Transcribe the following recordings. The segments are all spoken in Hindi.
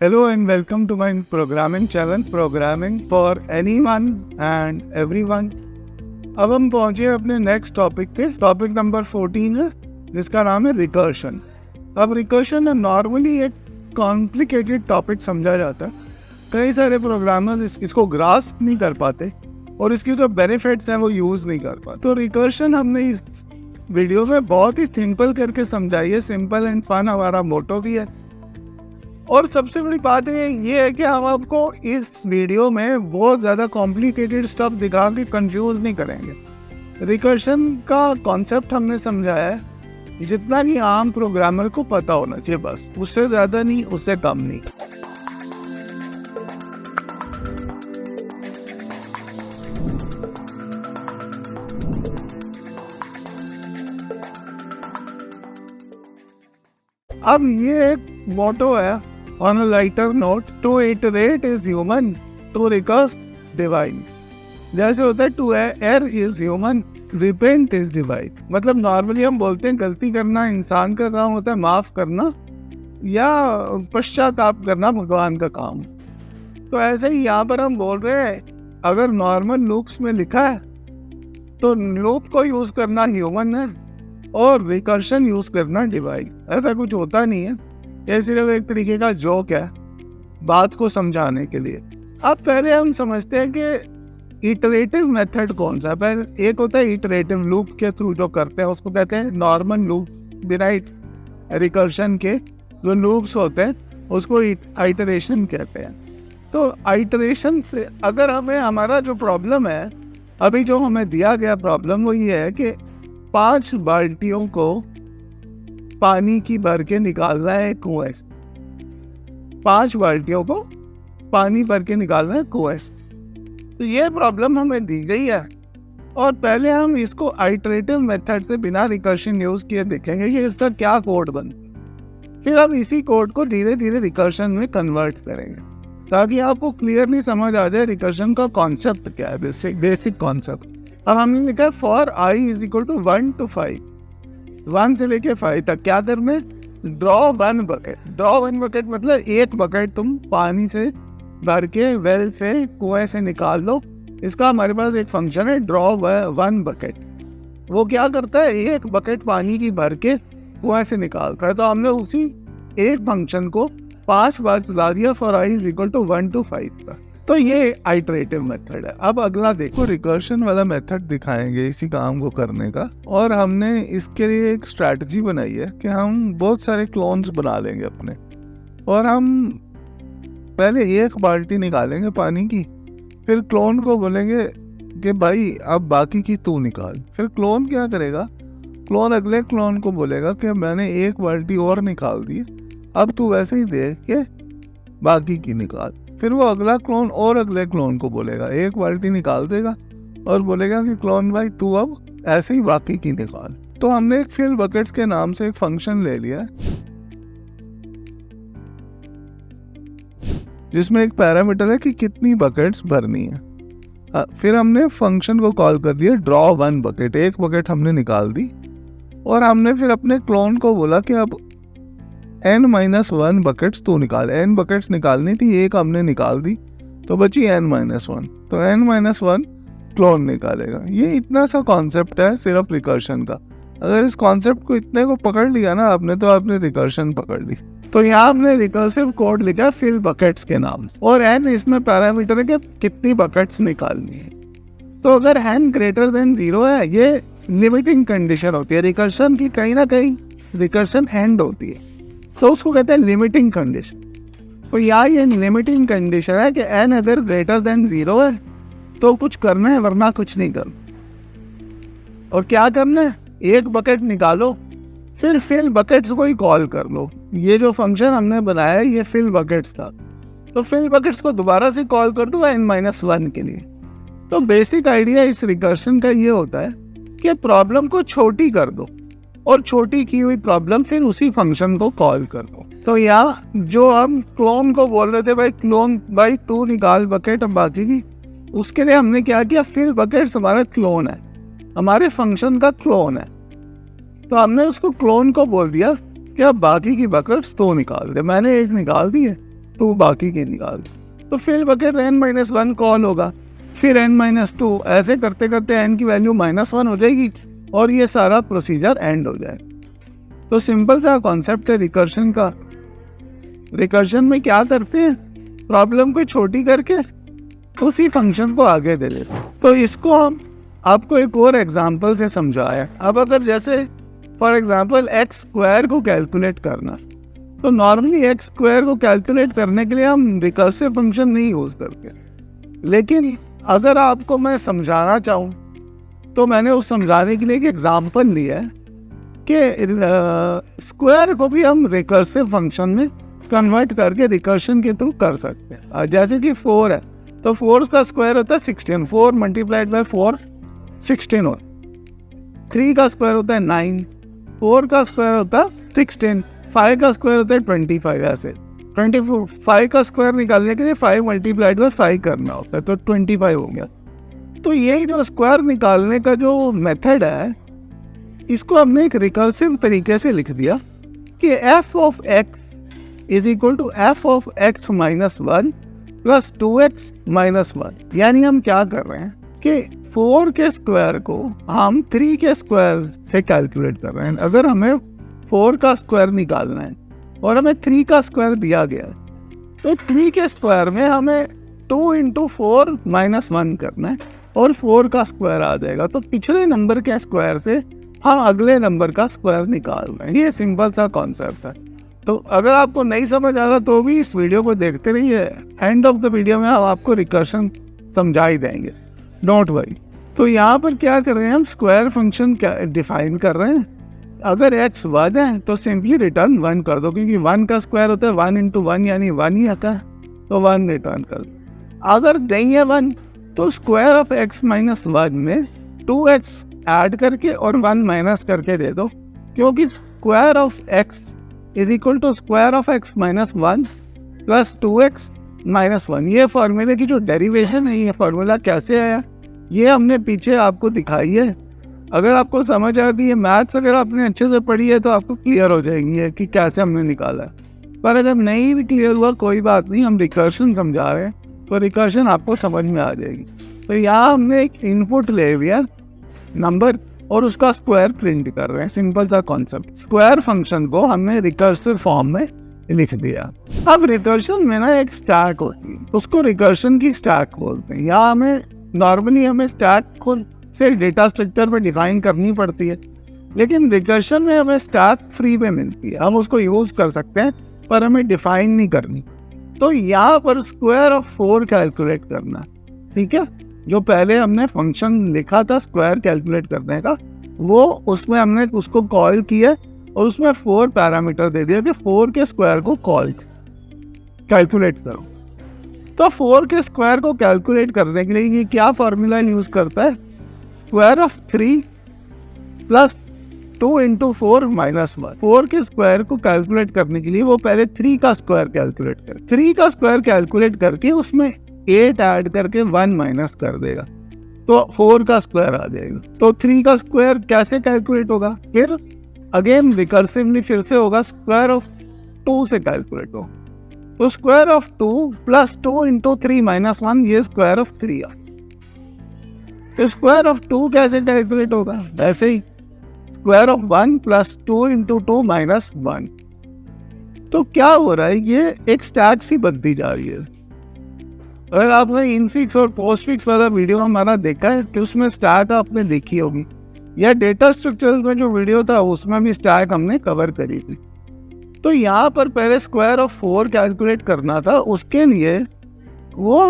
Hello and welcome to my programming channel, Programming for Anyone and Everyone. अब हम पहुंचे अपने नेक्स्ट टॉपिक पे। टॉपिक नंबर 14 है जिसका नाम है रिकर्शन। अब रिकर्शन नॉर्मली एक कॉम्प्लिकेटेड टॉपिक समझा जाता है। कई सारे प्रोग्रामर्स इसको ग्रास्प नहीं कर पाते और इसकी जो बेनिफिट्स हैं वो यूज़ नहीं कर पाते। तो रिकर्शन हमने इस वीडियो में बहुत ही सिंपल करके समझाई है। सिंपल एंड फन हमारा मोटो भी है। और सबसे बड़ी बात ये है कि हम आपको इस वीडियो में बहुत ज़्यादा कॉम्प्लिकेटेड स्टफ दिखा के कंफ्यूज नहीं करेंगे। रिकर्शन का कॉन्सेप्ट हमने समझाया है जितना कि आम प्रोग्रामर को पता होना चाहिए, बस उससे ज़्यादा नहीं, उससे कम नहीं। अब ये एक मोटो है on a lighter note, to iterate is human, to recurse divine। जैसे होता है to err is human, repent is divine। मतलब नॉर्मली हम बोलते हैं गलती करना इंसान का काम होता है, माफ करना या पश्चाताप करना भगवान का काम। तो ऐसे ही यहाँ पर हम बोल रहे हैं अगर नॉर्मल लूप्स में लिखा है तो लूप को यूज करना ह्यूमन है और रिकर्शन यूज करना डिवाइन। ऐसा कुछ होता नहीं है, ये सिर्फ एक तरीके का जोक है बात को समझाने के लिए। अब पहले हम समझते हैं कि इटरेटिव मेथड कौन सा है। पहले एक होता है इटरेटिव, लूप के थ्रू जो करते हैं उसको कहते हैं नॉर्मल लूप। बिना रिकर्शन के जो लूप्स होते हैं उसको आइटरेशन कहते हैं। तो आइटरेशन से अगर हमें हमारा जो प्रॉब्लम है, अभी जो हमें दिया गया प्रॉब्लम वो ये है कि 5 बाल्टियों को पानी की भर के निकालना है कुएं से। 5 बाल्टियों को पानी भर के निकालना है कुएं से। तो ये प्रॉब्लम हमें दी गई है और पहले हम इसको आइटरेटिव मेथड से बिना रिकर्शन यूज किए देखेंगे कि इसका क्या कोड बनता है। फिर हम इसी कोड को धीरे धीरे रिकर्शन में कन्वर्ट करेंगे ताकि आपको क्लियरली समझ आ जाए रिकर्शन का कॉन्सेप्ट क्या है, बेसिक कॉन्सेप्ट। अब हमने लिखा है for i is equal to 1 to 5, 1 से लेके 5 तक क्या करना है, ड्रॉ 1 बकेट। ड्रॉ 1 बकेट मतलब एक बकेट तुम पानी से भर के वेल से कुएं से निकाल लो। इसका हमारे पास एक फंक्शन है ड्रॉ 1 बकेट। वो क्या करता है, एक बकेट पानी की भर के कुएं से निकालता है। तो हमने उसी एक फंक्शन को 5 बार चला दिया for i is equal to 1 to 5 तक। तो ये आइटरेटिव मेथड है। अब अगला देखो, रिकर्शन वाला मेथड दिखाएंगे इसी काम को करने का। और हमने इसके लिए एक स्ट्रैटेजी बनाई है कि हम बहुत सारे क्लोन्स बना लेंगे अपने और हम पहले एक बाल्टी निकालेंगे पानी की, फिर क्लोन को बोलेंगे कि भाई अब बाकी की तू निकाल। फिर क्लोन क्या करेगा, क्लोन अगले क्लोन को बोलेगा कि मैंने एक बाल्टी और निकाल दी, अब तू वैसे ही देख के बाकी की निकाल। फिर वो अगला क्लोन और अगले क्लोन को बोलेगा, एक बाल्टी निकाल देगा और बोलेगा कि क्लोन भाई तू अब ऐसे ही बाकी की निकाल। तो हमने एक फिल बकेट्स के नाम से एक फंक्शन ले लिया है जिसमें एक पैरामीटर है कि कितनी बकेट्स भरनी है। फिर हमने फंक्शन को कॉल कर दिया ड्रॉ 1 बकेट। एक बकेट हमने निकाल दी और हमने फिर अपने क्लोन को बोला कि अब n-1 बकेट्स तू निकाल। n बकेट्स निकालनी थी, एक हमने निकाल दी तो बची n-1। तो n-1 क्लोन निकालेगा। ये इतना सा कॉन्सेप्ट है सिर्फ रिकर्शन का। अगर इस कॉन्सेप्ट को इतने को पकड़ लिया ना आपने, तो आपने रिकर्शन पकड़ ली। तो यहाँ आपने रिकर्सिव कोड लिखा फिल बकेट्स के नाम से और n इसमें पैरामीटर है कि कितनी बकेट्स निकालनी है। तो अगर n ग्रेटर देन 0 है, ये लिमिटिंग कंडीशन होती है रिकर्शन की। कहीं ना कहीं रिकर्शन एंड होती है तो उसको कहते हैं लिमिटिंग कंडीशन। तो यहाँ ये लिमिटिंग कंडीशन है कि n अगर ग्रेटर देन 0 है तो कुछ करना है, वरना कुछ नहीं करना। और क्या करना है, एक बकेट निकालो, फिर फिल बकेट्स को ही कॉल कर लो। ये जो फंक्शन हमने बनाया है ये फिल बकेट्स था, तो फिल बकेट्स को दोबारा से कॉल कर दो n-1 के लिए। तो बेसिक आइडिया इस रिकर्शन का ये होता है कि प्रॉब्लम को छोटी कर दो और छोटी की हुई प्रॉब्लम फिर उसी फंक्शन को कॉल कर दो। तो यहाँ जो हम क्लोन को बोल रहे थे भाई क्लोन भाई तू निकाल बकेट अब बाकी की, उसके लिए हमने क्या किया, फिल बकेट्स हमारा क्लोन है, हमारे फंक्शन का क्लोन है। तो हमने उसको क्लोन को बोल दिया कि अब बाकी की बकेट्स तो निकाल दे। मैंने एक निकाल दी है, तो बाकी के निकाल। तो फिर बकेट n-1 कॉल होगा, फिर n-2, ऐसे करते करते n की वैल्यू -1 हो जाएगी और ये सारा प्रोसीजर एंड हो जाएगा। तो सिंपल सा कॉन्सेप्ट है रिकर्शन का। रिकर्शन में क्या करते हैं, प्रॉब्लम को छोटी करके उसी फंक्शन को आगे दे देते हैं। तो इसको हम आपको एक और एग्जांपल से समझाया। अब अगर जैसे फॉर एग्जांपल एक्स स्क्वायर को कैलकुलेट करना, तो नॉर्मली एक्स स्क्वायर को कैलकुलेट करने के लिए हम रिकर्सिव फंक्शन नहीं यूज करते, लेकिन अगर आपको मैं समझाना चाहूँ तो मैंने उस समझाने के लिए एक एग्जांपल लिया है कि स्क्वायर को भी हम रिकर्सिव फंक्शन में कन्वर्ट करके रिकर्शन के थ्रू कर सकते हैं। जैसे कि 4 है, तो 4 का स्क्वायर होता है 16, 4 मल्टीप्लाइड बाय 4 16 और 3 का स्क्वायर होता है 9, 4 का स्क्वायर होता है 16, 5 का स्क्वायर होता है 25। ऐसे 25 का स्क्वायर निकालने के लिए 5 मल्टीप्लाइड बाय 5 करना होता है, तो 25 हो गया। तो ये जो स्क्वायर निकालने का जो मेथड है, इसको हमने एक रिकर्सिव तरीके से लिख दिया कि f of x is equal to f of x minus 1 plus 2x minus 1। यानी हम क्या कर रहे हैं कि 4 के स्क्वायर को हम 3 के स्क्वायर से कैलकुलेट कर रहे हैं। अगर हमें 4 का स्क्वायर निकालना है और हमें 3 का स्क्वायर दिया गया है, तो 3 के स्क्वायर में हमें 2 इंटू 4 माइनस 1 करना है और 4 का स्क्वायर आ जाएगा। तो पिछले नंबर के स्क्वायर से हम अगले नंबर का स्क्वायर निकाल रहे हैं। ये सिंपल सा कॉन्सेप्ट है। तो अगर आपको नहीं समझ आ रहा तो भी इस वीडियो को देखते रहिए, एंड ऑफ द वीडियो में हम आपको रिकर्शन समझा ही देंगे, डोंट वरी। तो यहाँ पर क्या कर रहे हैं, हम स्क्वायर फंक्शन क्या डिफाइन कर रहे हैं। अगर x 1 है तो सिंपली रिटर्न 1 कर दो, क्योंकि 1 का स्क्वायर होता है 1 इंटू 1 यानी 1 ही आता है, तो 1 रिटर्न कर दो। अगर नहीं है 1 तो स्क्वायर ऑफ x माइनस 1 में 2x ऐड करके और 1 माइनस करके दे दो, क्योंकि square of x is equal to square of x minus 1 plus 2x minus 1। ये फॉर्मूले की जो डेरिवेशन है, ये फॉर्मूला कैसे आया, ये हमने पीछे आपको दिखाई है। अगर आपको समझ आ रही है मैथ्स, अगर आपने अच्छे से पढ़ी है तो आपको क्लियर हो जाएगी है कि कैसे हमने निकाला है। पर अगर नहीं भी क्लियर हुआ कोई बात नहीं, हम रिकर्शन समझा रहे हैं तो रिकर्शन आपको समझ में आ जाएगी। तो यहाँ हमने एक इनपुट ले लिया नंबर और उसका स्क्वायर प्रिंट कर रहे हैं, सिंपल सा कॉन्सेप्ट। स्क्वायर फंक्शन को हमने रिकर्सिव फॉर्म में लिख दिया। अब रिकर्शन में ना एक स्टैक होती है, उसको रिकर्शन की स्टैक बोलते हैं। यहाँ हमें नॉर्मली हमें स्टैक को से डेटा स्ट्रक्चर पे डिफाइन करनी पड़ती है, लेकिन रिकर्शन में हमें स्टैक फ्री में मिलती है, हम उसको यूज कर सकते हैं पर हमें डिफाइन नहीं करनी। तो यहाँ पर स्क्वायर ऑफ 4 कैलकुलेट करना, ठीक है। जो पहले हमने फंक्शन लिखा था स्क्वायर कैलकुलेट करने का, वो उसमें हमने उसको कॉल किया और उसमें 4 पैरामीटर दे दिया कि 4 के स्क्वायर को कॉल कैलकुलेट करो। तो 4 के स्क्वायर को कैलकुलेट करने के लिए ये क्या फॉर्मूला यूज करता है, square of 3 plus 2 into 4 minus 1। 4 के स्क्वायर को कैलकुलेट करने के लिए वो पहले 3 का स्क्वायर कैलकुलेट कर 3 का स्क्वायर कैलकुलेट करके उसमें 8 ऐड करके 1 माइनस कर देगा, तो 4 का स्क्वायर आ जाएगा। तो 3 का स्क्वायर कैसे कैलकुलेट होगा, फिर अगेन रिकर्सिवली फिर से होगा, स्क्वायर ऑफ 2 से कैलकुलेट हो। तो square of 2 plus 2 into 3 minus 1, ये स्क्वायर ऑफ 3 आ। तो स्क्वायर ऑफ 2 कैसे कैलकुलेट होगा, वैसे ही square of 1 plus 2 into 2 minus 1। तो क्या हो रहा है, ये एक स्टैक सी बनती जा रही है। अगर आपने इनफिक्स और पोस्टफिक्स वाला वीडियो हमारा देखा है कि उसमें स्टैक आपने देखी होगी, या डेटा स्ट्रक्चर्स में जो वीडियो था उसमें भी स्टैक हमने कवर करी थी। तो यहाँ पर पहले स्क्वायर ऑफ 4 कैलकुलेट करना था, उसके लिए वो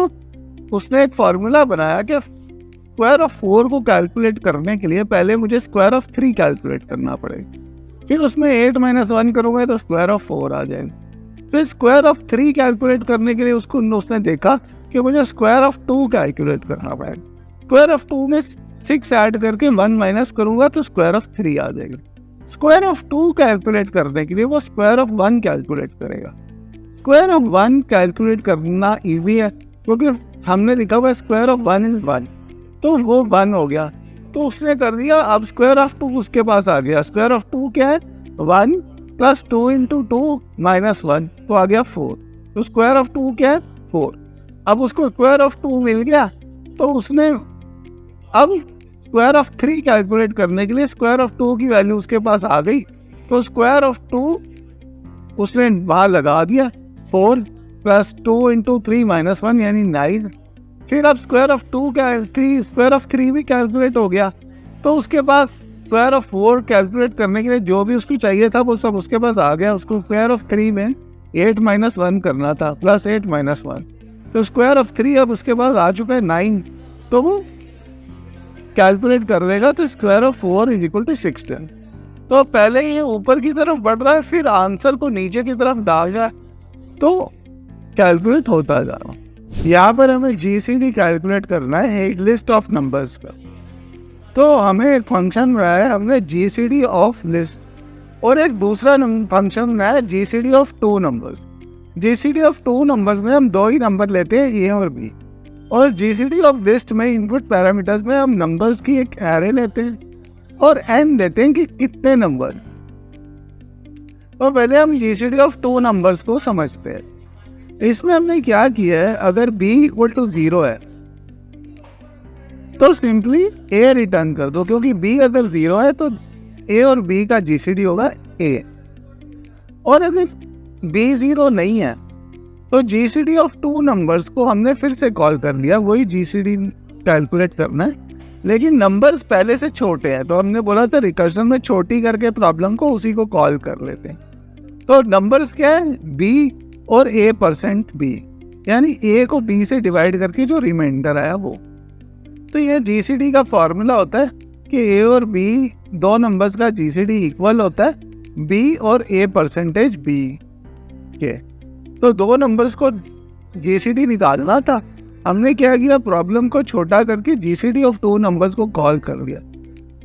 उसने एक फार्मूला बनाया कि स्क्वायर ऑफ 4 को कैलकुलेट करने के लिए पहले मुझे स्क्वायर ऑफ 3 कैलकुलेट करना पड़ेगा, फिर उसमें 8 माइनस 1 करूँगा तो स्क्वायर ऑफ 4 आ जाएगा। फिर स्क्वायर ऑफ 3 कैलकुलेट करने के लिए उसने देखा कि मुझे स्क्वायर ऑफ 2 कैलकुलेट करना पड़ेगा। स्क्वायर ऑफ 2 में 6 ऐड करके 1 माइनस करूंगा तो स्क्वायर ऑफ 3 आ जाएगा। स्क्वायर ऑफ 2 कैलकुलेट करने के लिए वो स्क्वायर ऑफ 1 कैलकुलेट करेगा। स्क्वायर ऑफ 1 कैलकुलेट करना इजी है, क्योंकि हमने लिखा हुआ स्क्वायर ऑफ 1 इज 1, तो वो 1 हो गया, तो उसने कर दिया। अब स्क्वायर ऑफ 2 उसके पास आ गया। स्क्वायर ऑफ 2 क्या है, 1 प्लस 2 इंटू 2 माइनस 1, तो आ गया 4। तो स्क्वायर ऑफ 2 क्या है 4। अब उसको स्क्वायर ऑफ 2 मिल गया तो उसने अब स्क्वायर ऑफ 3 कैलकुलेट करने के लिए स्क्वायर ऑफ 2 की वैल्यू उसके पास आ गई, तो स्क्वायर ऑफ 2 उसने वहां लगा दिया 4 + 2 × 3 - 1 यानी 9। फिर अब स्क्वायर ऑफ 3 भी कैलकुलेट हो गया, तो उसके पास स्क्वायर ऑफ 4 कैलकुलेट करने के लिए जो भी उसको चाहिए था वो सब उसके पास आ गया। उसको स्क्वायर ऑफ 3 में 8 - 1 करना था, +8 - 1, तो स्क्वायर ऑफ 3 अब उसके पास आ चुका है 9, तो वो कैलकुलेट कर लेगा तो स्क्वायर ऑफ 4 = 16। तो पहले ये ऊपर की तरफ बढ़ रहा है, फिर आंसर को नीचे की तरफ डाल रहा है, तो कैलकुलेट होता जा रहा है। यहाँ पर हमें GCD कैलकुलेट करना है एक लिस्ट ऑफ नंबर्स का। तो हमें एक फंक्शन बनाया है हमने GCD ऑफ लिस्ट, और एक दूसरा फंक्शन बनाया है GCD of 2 numbers. GCD of 2 numbers में हम 2 ही नंबर लेते हैं, A और B, और GCD ऑफ लिस्ट में इनपुट पैरामीटर्स में हम नंबर्स की एक एरे लेते हैं और n लेते हैं कि कितने नंबर। तो पहले हम GCD ऑफ 2 नंबर्स को समझते हैं। इसमें हमने क्या किया है, अगर b = 0 है तो सिंपली a रिटर्न कर दो, क्योंकि b अगर 0 है तो a और b का GCD होगा a, और अगर b 0 नहीं है तो GCD ऑफ 2 नंबर्स को हमने फिर से कॉल कर लिया, वही GCD कैलकुलेट करना है, लेकिन नंबर्स पहले से छोटे हैं, तो हमने बोला था रिकर्शन में छोटी करके प्रॉब्लम को उसी को कॉल कर लेते हैं। तो नंबर्स क्या है, b और a%b, यानी a को b से डिवाइड करके जो रिमाइंडर आया वो। तो ये GCD का फॉर्मूला होता है कि a और b दो नंबर्स का GCD इक्वल होता है b और a%b के। तो दो नंबर्स को GCD निकालना था, हमने क्या किया, प्रॉब्लम को छोटा करके GCD ऑफ 2 नंबर्स को कॉल कर दिया।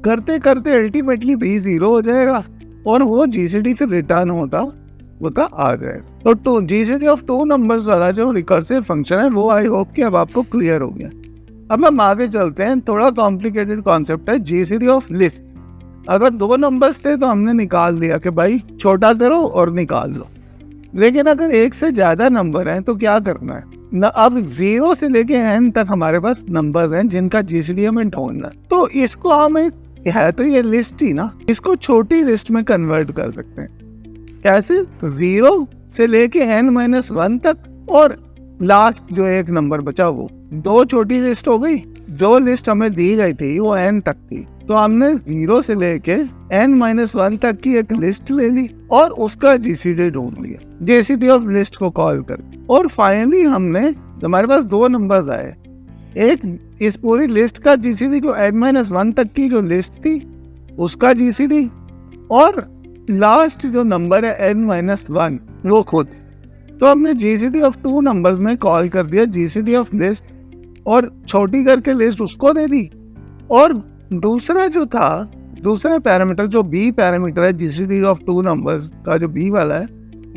करते करते अल्टीमेटली b 0 हो जाएगा और वो GCD से रिटर्न होता आ जाएगा। तो GCD ऑफ 2 नंबर्स वाला जो रिकर्सिव फंक्शन है वो आई होप कि अब आपको क्लियर हो गया। अब हम आगे चलते हैं, थोड़ा कॉम्प्लिकेटेड कॉन्सेप्ट है GCD ऑफ लिस्ट। अगर 2 नंबर्स थे तो हमने निकाल लिया कि भाई छोटा करो और निकाल लो, लेकिन अगर एक से ज्यादा नंबर हैं तो क्या करना है ना, अब 0 से लेके n तक हमारे पास नंबर्स हैं जिनका GCD हमें ढूंढना है। तो इसको हमें है तो ये लिस्ट ही ना, इसको छोटी लिस्ट में कन्वर्ट कर सकते हैं। कैसे, 0 से लेके n-1 तक और लास्ट जो एक नंबर बचा वो, 2 छोटी लिस्ट हो गई। जो लिस्ट हमें दी गई थी वो n तक थी, तो हमने 0 से लेके n-1 तक की एक लिस्ट ले ली और उसका GCD ढूंढ लिया GCD ऑफ लिस्ट को कॉल कर। और फाइनली हमने, हमारे पास 2 नंबर्स आए, एक इस पूरी लिस्ट का GCD जो n-1 तक की जो लिस्ट थी उसका GCD, और लास्ट जो नंबर है n-1 वो खुद। तो हमने GCD ऑफ 2 नंबर्स में कॉल कर दिया GCD ऑफ लिस्ट और छोटी करके लिस्ट उसको दे दी, और दूसरा जो था, दूसरा पैरामीटर जो b पैरामीटर है GCD ऑफ 2 नंबर्स का जो b वाला है,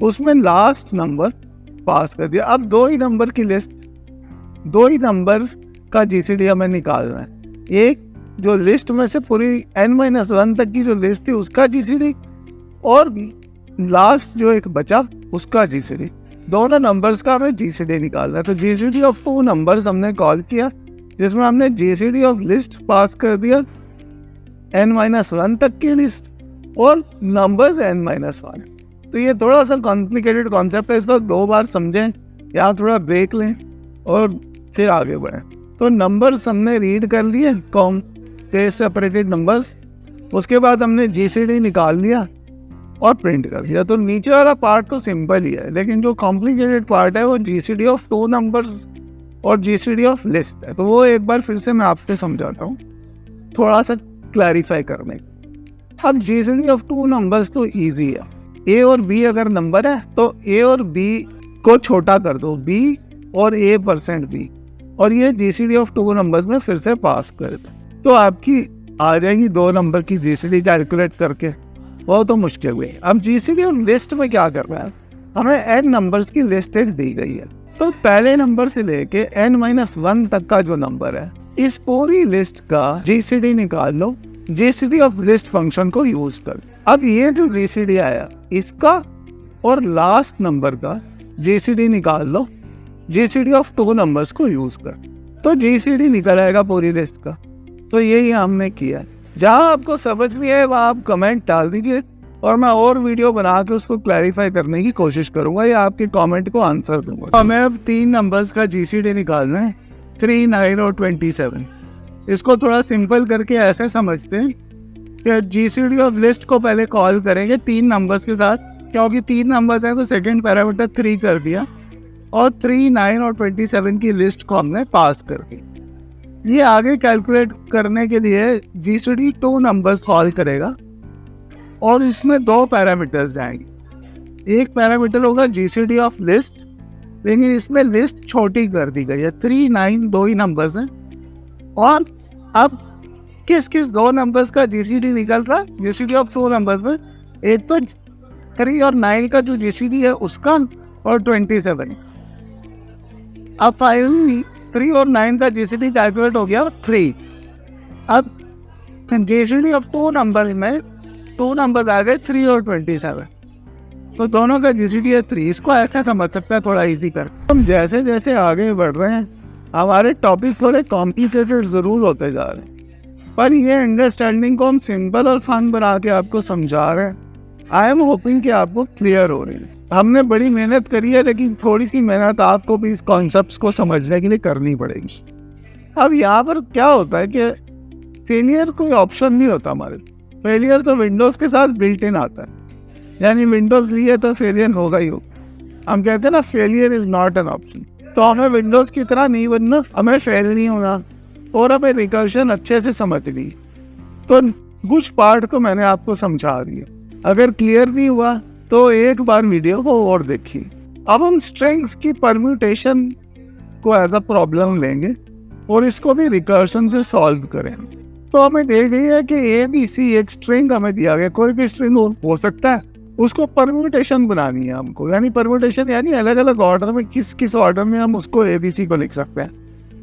उसमें लास्ट नंबर पास कर दिया। अब 2 ही नंबर की लिस्ट, 2 ही नंबर का GCD हमें निकालना है। एक जो लिस्ट में से पूरी n-1 तक की जो लिस्ट थी उसका GCD, और लास्ट जो एक बचा उसका GCD। दोनों नंबर्स का हमें GCD निकालना है। तो GCD ऑफ 2 नंबर्स हमने कॉल किया, जिसमें हमने GCD ऑफ लिस्ट पास कर दिया n-1 तक की लिस्ट और नंबर्स n-1। तो ये थोड़ा सा कॉम्प्लिकेटेड कॉन्सेप्ट है, इसको 2 बार समझें, यहाँ थोड़ा ब्रेक लें और फिर आगे बढ़ें। तो नंबर्स हमने रीड कर लिए, स्पेस सेपरेटेड नंबर्स, उसके बाद हमने GCD निकाल लिया और प्रिंट कर दिया। तो नीचे वाला पार्ट तो सिंपल ही है, लेकिन जो कॉम्प्लिकेटेड पार्ट है वो GCD ऑफ 2 नंबर्स और GCD ऑफ लिस्ट है। तो वो एक बार फिर से मैं आपसे समझाता हूँ, थोड़ा सा क्लैरिफाई करने। अब GCD ऑफ 2 नंबर्स तो इजी है, a और b अगर नंबर है तो a और b को छोटा कर दो, b और a%b, और ये GCD ऑफ 2 नंबर्स में फिर से पास कर दो, तो आपकी आ जाएगी 2 नंबर की GCD कैलकुलेट करके। वो तो मुश्किल हुई। अब GCD ऑफ लिस्ट में क्या कर रहा है, हमें n नंबर्स की लिस्ट एक दी गई है, तो पहले नंबर से लेके n-1 तक का जो नंबर है, इस पूरी लिस्ट का GCD निकाल लो GCD ऑफ लिस्ट फंक्शन को यूज कर। अब ये जो GCD आया इसका और लास्ट नंबर का GCD निकाल लो, GCD ऑफ 2 नंबर्स को यूज कर, तो GCD निकल आएगा पूरी लिस्ट का। तो यही हमने किया। जहाँ आपको समझ नहीं है वहाँ आप कमेंट डाल दीजिए और मैं और वीडियो बना के उसको क्लैरिफाई करने की कोशिश करूंगा या आपके कमेंट को आंसर दूंगा। हमें अब 3 नंबर्स का GCD निकालना है, 3, 9 और 27। इसको थोड़ा सिंपल करके ऐसे समझते हैं कि GCD ऑफ लिस्ट को पहले कॉल करेंगे 3 नंबर्स के साथ, क्योंकि 3 नंबर्स हैं तो सेकेंड पैरामीटर 3 कर दिया और 3, 9 और 27 की लिस्ट को हमने पास कर दी। ये आगे कैलकुलेट करने के लिए GCD 2 नंबर्स कॉल करेगा और इसमें 2 पैरामीटर्स जाएंगे। एक पैरामीटर होगा GCD ऑफ लिस्ट, लेकिन इसमें लिस्ट छोटी कर दी गई है, 3, 9 2 ही नंबर्स हैं। और अब किस किस 2 नंबर्स का GCD निकल रहा है GCD ऑफ 2 नंबर्स में, एक तो 3 और 9 का जो GCD है उसका और 27। अब फाइनली 3 और 9 का GCD कैलकुलेट हो गया 3। अब GCD ऑफ 2 नंबर में 2 नंबर्स आ गए 3 और 27, तो दोनों का GCD है 3। इसको ऐसा समझ सकते हैं थोड़ा इजी कर। हम जैसे जैसे आगे बढ़ रहे हैं हमारे टॉपिक थोड़े कॉम्प्लिकेटेड ज़रूर होते जा रहे हैं, पर ये अंडरस्टैंडिंग को हम सिंपल और फन बना के आपको समझा रहे हैं। आई एम होपिंग कि आपको क्लियर हो रही है। हमने बड़ी मेहनत करी है, लेकिन थोड़ी सी मेहनत आपको भी इस कॉन्सेप्ट्स को समझने के लिए करनी पड़ेगी। अब यहाँ पर क्या होता है कि फेलियर कोई ऑप्शन नहीं होता हमारे। फेलियर तो विंडोज़ के साथ बिल्ट इन आता है, यानी विंडोज़ लिए तो फेलियर होगा ही होगा। हम कहते हैं ना failure is not an option. तो हमें विंडोज़ की तरह नहीं बनना, हमें फेल नहीं होना और हमें रिकर्शन अच्छे से समझनी। तो कुछ पार्ट को मैंने आपको समझा दिया, अगर क्लियर नहीं हुआ तो एक बार वीडियो को और देखिए। अब हम स्ट्रिंग्स की परम्यूटेशन को एज अ प्रॉब्लम लेंगे और इसको भी रिकर्शन से सॉल्व करेंगे। तो हमें देख गई है कि ABC एक स्ट्रिंग हमें दिया गया, कोई भी स्ट्रिंग हो सकता है, उसको परम्यूटेशन बनानी है हमको, यानी परम्यूटेशन यानी अलग अलग ऑर्डर में किस किस ऑर्डर में हम उसको ABC को लिख सकते हैं।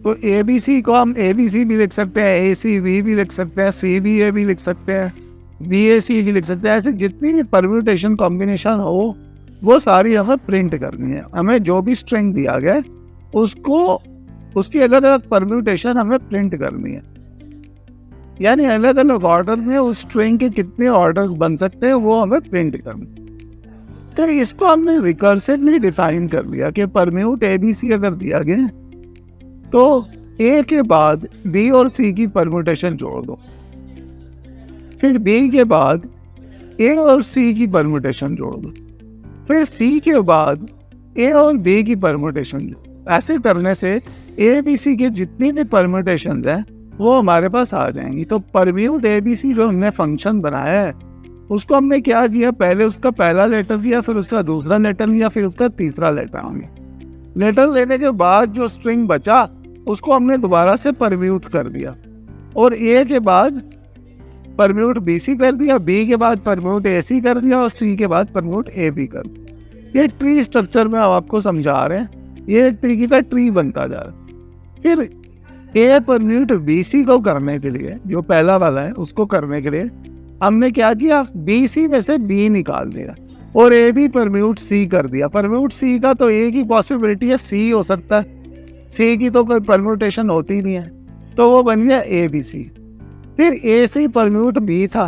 तो ABC को हम ABC भी लिख सकते हैं, ACB भी लिख सकते हैं, CBA भी लिख सकते हैं, BAC भी लिख सकते हैं। ऐसे जितनी भी परम्यूटेशन कॉम्बिनेशन हो वो सारी हमें प्रिंट करनी है। हमें जो भी स्ट्रिंग दिया गया उसको उसकी अलग अलग परम्यूटेशन हमें प्रिंट करनी है, यानी अलग अलग ऑर्डर में उस स्ट्रिंग के कितने ऑर्डर्स बन सकते हैं वो हमें प्रिंट करना। तो इसको हमने रिकर्सिवली डिफाइन कर लिया कि परम्यूट ABC अगर दिया गया तो A के बाद B और C की परम्यूटेशन जोड़ दो, फिर B के बाद A और C की परम्यूटेशन जोड़ दो, फिर C के बाद A और B की परम्यूटेशन जोड़। ऐसे करने से ABC के जितनी भी परम्यूटेशन हैं वो हमारे पास आ जाएंगी। तो परम्यूट ABC जो हमने फंक्शन बनाया है उसको हमने क्या किया, पहले उसका पहला लेटर लिया, फिर उसका दूसरा लेटर लिया, फिर उसका तीसरा लेटर। लेटर लेने के बाद जो स्ट्रिंग बचा उसको हमने दोबारा से परम्यूट कर दिया और A के बाद परम्यूट BC कर दिया, B के बाद परम्यूट AC कर दिया और C के बाद परम्यूट AB कर दिया। ये ट्री स्ट्रक्चर में हम आपको समझा रहे हैं, ये एक तरीके का ट्री बनता जा रहा है। फिर A परम्यूट BC को करने के लिए, जो पहला वाला है उसको करने के लिए हमने क्या किया, BC में से B निकाल दिया और AB परम्यूट C कर दिया। परम्यूट C का तो A की पॉसिबिलिटी है C हो सकता है, C की तो कोई परम्यूटेशन होती नहीं है, तो वो बन गया ABC। फिर AC परम्यूट B था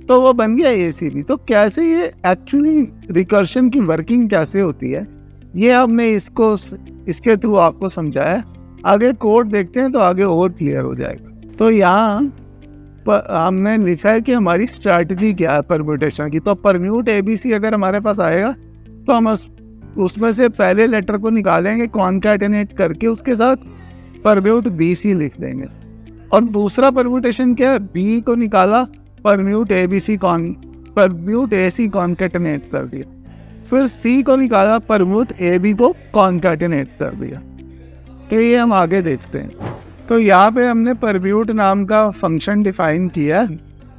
तो वो बन गया ACB। तो कैसे ये एक्चुअली रिकर्शन की वर्किंग कैसे होती है ये हमने इसके थ्रू आपको समझाया। आगे कोड देखते हैं तो आगे और क्लियर हो जाएगा। तो यहाँ हमने लिखा है कि हमारी स्ट्रैटेजी क्या है परम्यूटेशन की। तो परम्यूट ABC अगर हमारे पास आएगा तो हम उसमें से पहले लेटर को निकालेंगे कॉन्कैटिनेट करके, उसके साथ परम्यूट BC लिख देंगे। और दूसरा परम्यूटेशन क्या है, B को निकाला, परम्यूट AC कॉन्कैटिनेट कर दिया, फिर C को निकाला, परम्यूट AB को कॉन्कैटिनेट कर दिया। तो ये हम आगे देखते हैं। तो यहाँ पे हमने परम्यूट नाम का फंक्शन डिफाइन किया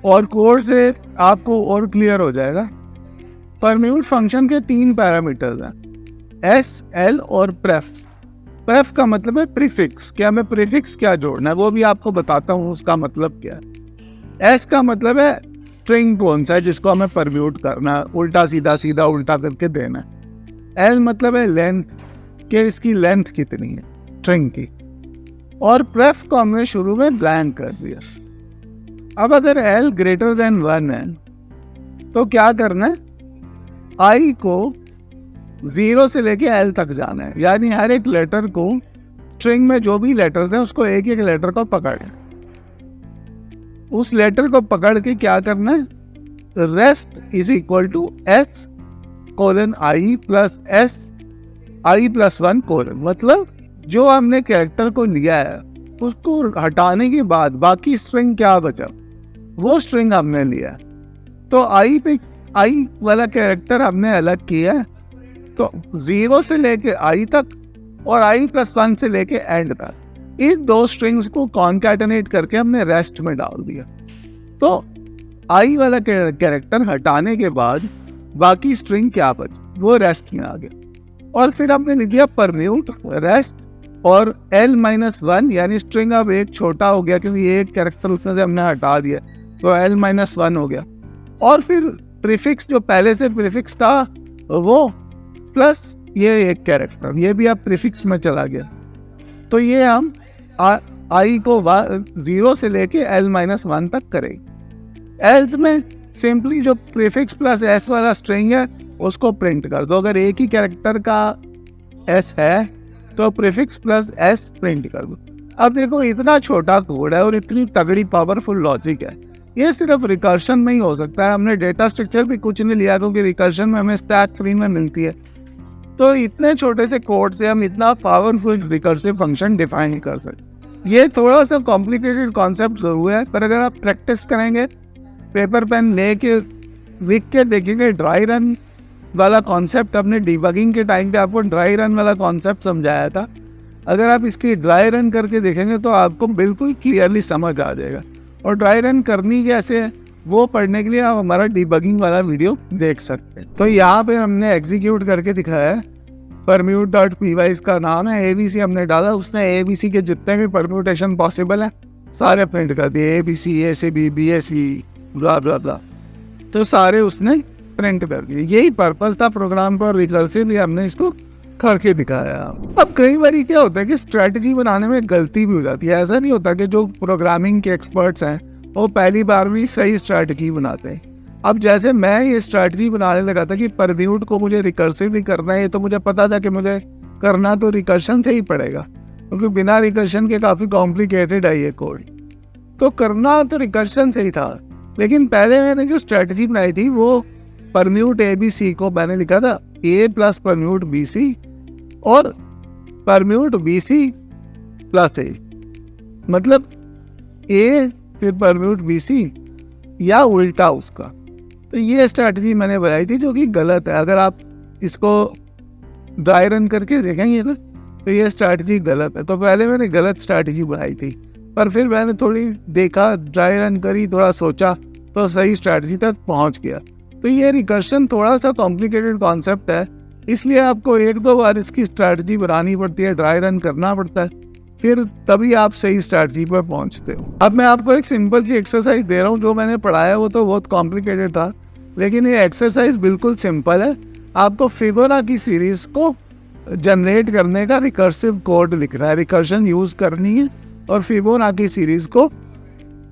और कोड से आपको और क्लियर हो जाएगा। परम्यूट फंक्शन के 3 पैरामीटर्स हैं, S, L और प्रेफ। प्रेफ का मतलब है प्रीफिक्स, क्या हमें प्रीफिक्स क्या जोड़ना है वो भी आपको बताता हूँ उसका मतलब क्या है। S का मतलब है स्ट्रिंग कौन सा है जिसको हमें परम्यूट करना है, उल्टा सीधा उल्टा करके देना है। एल मतलब है लेंथ, कि इसकी लेंथ कितनी है स्ट्रिंग की, और प्रेफ को हमने शुरू में ब्लैंक कर दिया। अब अगर एल ग्रेटर देन 1 है तो क्या करना है, आई को 0 से लेके एल तक जाना है, यानी हर एक लेटर को, स्ट्रिंग में जो भी लेटर्स हैं उसको एक एक लेटर को पकड़ना, उस लेटर को पकड़ के क्या करना है, rest is equal to s colon i plus s i plus 1 colon, मतलब जो हमने कैरेक्टर को लिया है उसको हटाने के बाद बाकी स्ट्रिंग क्या बचा वो स्ट्रिंग हमने लिया। तो आई पे आई वाला कैरेक्टर हमने अलग किया है, तो 0 से लेके आई तक और आई प्लस 1 से लेके एंड तक, इन दो स्ट्रिंग्स को कॉन्कैटिनेट करके हमने रेस्ट में डाल दिया। तो आई वाला कैरेक्टर हटाने के बाद बाकी स्ट्रिंग क्या बची वो रेस्ट में आ गया, और फिर हमने लिख दिया परम्यूट रेस्ट और L-1, यानी स्ट्रिंग अब एक छोटा हो गया क्योंकि एक कैरेक्टर उसमें से हमने हटा दिया, तो L-1 हो गया, और फिर प्रीफिक्स जो पहले से प्रीफिक्स था वो प्लस ये एक कैरेक्टर, ये भी अब प्रीफिक्स में चला गया। तो ये हम आई को 0 से लेके L-1 तक करेंगे। एल्स में सिंपली जो प्रीफिक्स प्लस एस वाला स्ट्रिंग है उसको प्रिंट कर दो, अगर एक ही कैरेक्टर का एस है तो प्रीफिक्स प्लस एस प्रिंट कर दो। अब देखो इतना छोटा कोड है और इतनी तगड़ी पावरफुल लॉजिक है, ये सिर्फ रिकर्शन में ही हो सकता है। हमने डेटा स्ट्रक्चर भी कुछ नहीं लिया क्योंकि रिकर्शन में हमें स्टैक फ्री में मिलती है, तो इतने छोटे से कोड से हम इतना पावरफुल रिकर्सिव फंक्शन डिफाइन कर सकते। ये थोड़ा सा कॉम्प्लिकेटेड कॉन्सेप्ट जरूर है, पर अगर आप प्रैक्टिस करेंगे, पेपर पेन लेके लिख के देखेंगे, ड्राई रन वाला कॉन्सेप्ट अपने डिबगिंग के टाइम पे आपको ड्राई रन वाला कॉन्सेप्ट समझाया था, अगर आप इसकी ड्राई रन करके देखेंगे तो आपको बिल्कुल क्लियरली समझ आ जाएगा। और ड्राई रन करनी कैसे है वो पढ़ने के लिए आप हमारा डिबगिंग वाला वीडियो देख सकते हैं। तो यहाँ पे हमने एग्जीक्यूट करके दिखाया है, permute.py इसका नाम है, ABC हमने डाला, उसने ABC के जितने भी परम्यूटेशन पॉसिबल है सारे प्रिंट कर दिए, ABC, ACB, BAC, ब्ला ब्ला ब्ला, तो सारे उसने प्रिंट कर दिए। यही पर्पस था प्रोग्राम का, और रिकर्सिवली हमने इसको करके दिखाया। अब कई बार क्या होता है कि स्ट्रैटेजी बनाने में गलती भी हो जाती है, ऐसा नहीं होता कि जो प्रोग्रामिंग के एक्सपर्ट्स हैं वो पहली बार भी सही स्ट्रैटेजी बनाते हैं। अब जैसे मैं ये स्ट्रैटेजी बनाने लगा था कि परम्यूट को मुझे रिकर्सिवली करना है, तो मुझे पता था कि मुझे करना तो रिकर्शन से ही पड़ेगा, क्योंकि बिना रिकर्शन के काफ़ी कॉम्प्लिकेटेड है ये कोड, तो करना तो रिकर्शन से ही था। लेकिन पहले मैंने जो स्ट्रैटेजी बनाई थी वो परम्यूट ABC को मैंने लिखा था A प्लस परम्यूट BC और परम्यूट BC प्लस A, मतलब A फिर परम्यूट BC या उल्टा उसका। तो ये स्ट्रैटेजी मैंने बनाई थी जो कि गलत है, अगर आप इसको ड्राई रन करके देखेंगे ना तो ये स्ट्रैटेजी गलत है। तो पहले मैंने गलत स्ट्रैटेजी बनाई थी, पर फिर मैंने थोड़ी देखा, ड्राई रन करी, थोड़ा सोचा, तो सही स्ट्रैटेजी तक पहुंच गया। तो ये रिकर्शन थोड़ा सा कॉम्प्लिकेटेड कॉन्सेप्ट है, इसलिए आपको एक दो बार इसकी स्ट्रैटेजी बनानी पड़ती है, ड्राई रन करना पड़ता है, फिर तभी आप सही स्ट्रैटेजी पर पहुंचते हो। अब मैं आपको एक सिंपल सी एक्सरसाइज दे रहा हूँ, जो मैंने पढ़ाया वो तो बहुत कॉम्प्लिकेटेड था, लेकिन ये एक्सरसाइज बिल्कुल सिंपल है। आपको फिबोनाची सीरीज को जनरेट करने का रिकर्सिव कोड लिखना है, रिकर्शन यूज करनी है और फिबोनाची सीरीज को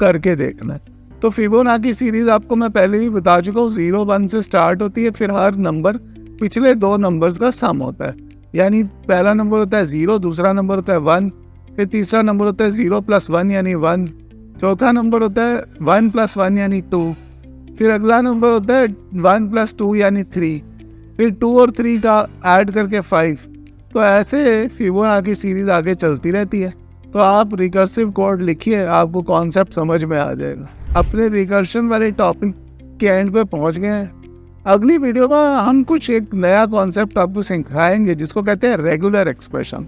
करके देखना है। तो फिबोनाची सीरीज आपको मैं पहले ही बता चुका हूँ, 0 1 से स्टार्ट होती है, फिर हर नंबर पिछले दो नंबर्स का सम होता है, यानी पहला नंबर होता है 0, दूसरा नंबर होता है 1, फिर तीसरा नंबर होता है 0 प्लस 1 यानी 1, चौथा नंबर होता है 1 प्लस 1 यानी 2, फिर अगला नंबर होता है 1 प्लस 2 यानी 3, फिर 2 और 3 का ऐड करके 5। तो ऐसे फिबोनाची सीरीज आगे चलती रहती है। तो आप रिकर्सिव कोड लिखिए, आपको कॉन्सेप्ट समझ में आ जाएगा। अपने रिकर्शन वाले टॉपिक के एंड पे पहुंच गए हैं। अगली वीडियो में हम कुछ एक नया कॉन्सेप्ट आपको सिखाएंगे जिसको कहते हैं रेगुलर एक्सप्रेशन।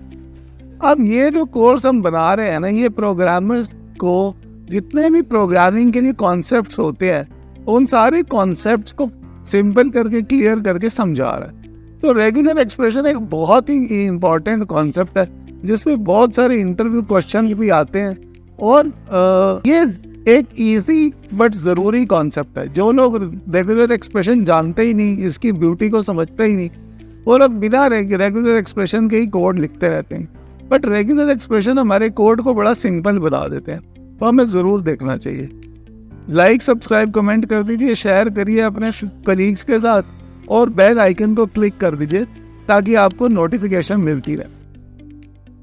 अब ये जो कोर्स हम बना रहे हैं ना, ये प्रोग्रामर्स को जितने भी प्रोग्रामिंग के लिए कॉन्सेप्ट्स होते हैं उन सारे कॉन्सेप्ट्स को सिंपल करके क्लियर करके समझा रहा है। तो रेगुलर एक्सप्रेशन एक बहुत ही इम्पोर्टेंट कॉन्सेप्ट है जिसमें बहुत सारे इंटरव्यू क्वेश्चंस भी आते हैं, और ये एक इजी बट ज़रूरी कॉन्सेप्ट है। जो लोग रेगुलर एक्सप्रेशन जानते ही नहीं, इसकी ब्यूटी को समझते ही नहीं, वो लोग बिना रेगुलर एक्सप्रेशन के ही कोड लिखते रहते हैं, बट रेगुलर एक्सप्रेशन हमारे कोड को बड़ा सिंपल बना देते हैं, तो हमें ज़रूर देखना चाहिए। लाइक, सब्सक्राइब, कमेंट कर दीजिए, शेयर करिए अपने कलीग्स के साथ और बेल आइकन को क्लिक कर दीजिए ताकि आपको नोटिफिकेशन मिलती रहे।